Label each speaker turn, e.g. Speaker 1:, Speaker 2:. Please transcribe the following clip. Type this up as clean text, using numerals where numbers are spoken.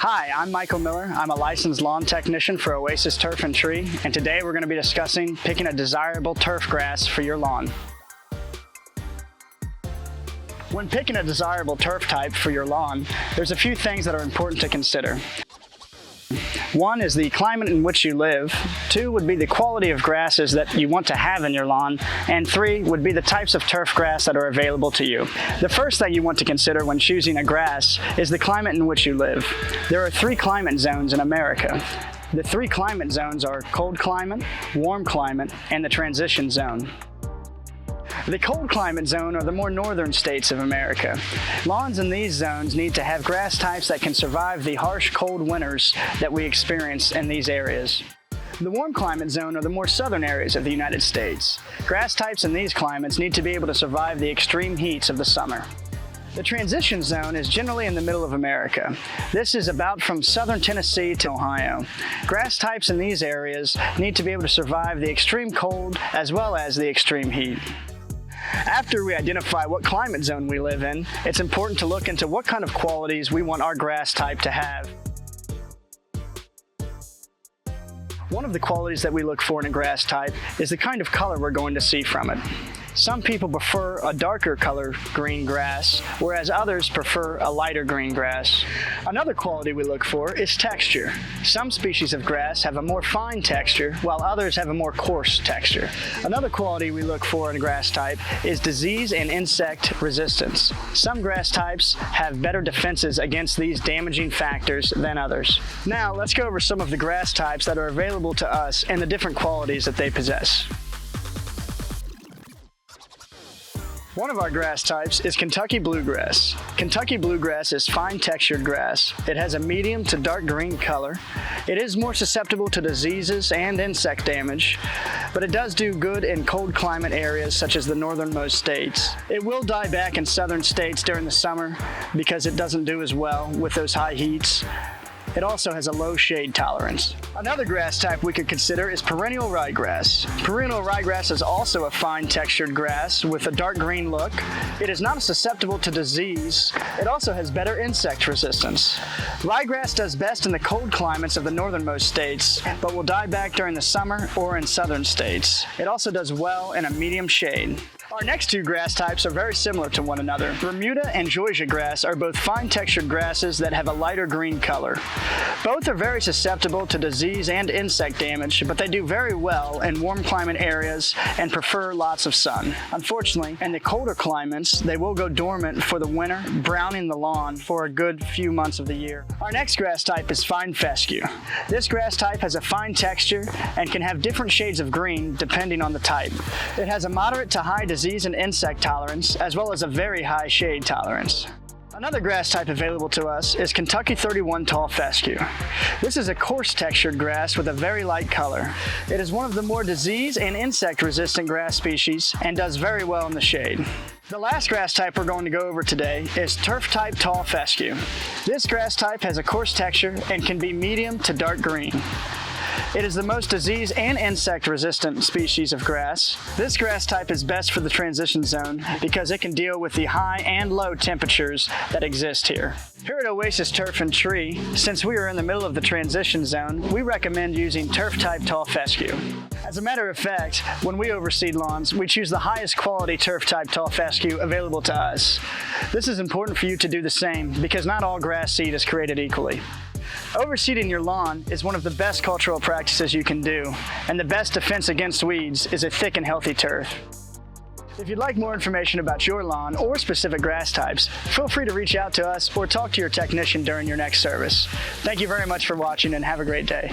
Speaker 1: Hi, I'm Michael Miller. I'm a licensed lawn technician for Oasis Turf Tree, and today we're going to be discussing picking a desirable turf grass for your lawn. When picking a desirable turf type for your lawn, there's a few things that are important to consider. One is the climate in which you live, 2 would be the quality of grasses that you want to have in your lawn, and 3 would be the types of turf grass that are available to you. The first thing you want to consider when choosing a grass is the climate in which you live. There are 3 climate zones in America. The 3 climate zones are cold climate, warm climate, and the transition zone. The cold climate zone are the more northern states of America. Lawns in these zones need to have grass types that can survive the harsh cold winters that we experience in these areas. The warm climate zone are the more southern areas of the United States. Grass types in these climates need to be able to survive the extreme heats of the summer. The transition zone is generally in the middle of America. This is about from southern Tennessee to Ohio. Grass types in these areas need to be able to survive the extreme cold as well as the extreme heat. After we identify what climate zone we live in, it's important to look into what kind of qualities we want our grass type to have. One of the qualities that we look for in a grass type is the kind of color we're going to see from it. Some people prefer a darker color green grass, whereas others prefer a lighter green grass. Another quality we look for is texture. Some species of grass have a more fine texture, while others have a more coarse texture. Another quality we look for in a grass type is disease and insect resistance. Some grass types have better defenses against these damaging factors than others. Now, let's go over some of the grass types that are available to us and the different qualities that they possess. One of our grass types is Kentucky Bluegrass. Kentucky Bluegrass is fine textured grass. It has a medium to dark green color. It is more susceptible to diseases and insect damage, but it does do good in cold climate areas such as the northernmost states. It will die back in southern states during the summer because it doesn't do as well with those high heats. It also has a low shade tolerance. Another grass type we could consider is Perennial Ryegrass. Perennial Ryegrass is also a fine textured grass with a dark green look. It is not susceptible to disease. It also has better insect resistance. Ryegrass does best in the cold climates of the northernmost states, but will die back during the summer or in southern states. It also does well in a medium shade. Our next 2 grass types are very similar to one another. Bermuda and Zoysia grass are both fine textured grasses that have a lighter green color. Both are very susceptible to disease and insect damage, but they do very well in warm climate areas and prefer lots of sun. Unfortunately, in the colder climates, they will go dormant for the winter, browning the lawn for a good few months of the year. Our next grass type is fine fescue. This grass type has a fine texture and can have different shades of green depending on the type. It has a moderate to high disease and insect tolerance, as well as a very high shade tolerance. Another grass type available to us is Kentucky 31 Tall Fescue. This is a coarse textured grass with a very light color. It is one of the more disease and insect resistant grass species and does very well in the shade. The last grass type we're going to go over today is Turf Type Tall Fescue. This grass type has a coarse texture and can be medium to dark green. It is the most disease and insect resistant species of grass. This grass type is best for the transition zone because it can deal with the high and low temperatures that exist here. Here at Oasis Turf Tree, since we are in the middle of the transition zone, we recommend using Turf Type Tall Fescue. As a matter of fact, when we overseed lawns, we choose the highest quality Turf Type Tall Fescue available to us. This is important for you to do the same because not all grass seed is created equally. Overseeding your lawn is one of the best cultural practices you can do, and the best defense against weeds is a thick and healthy turf. If you'd like more information about your lawn or specific grass types, feel free to reach out to us or talk to your technician during your next service. Thank you very much for watching and have a great day.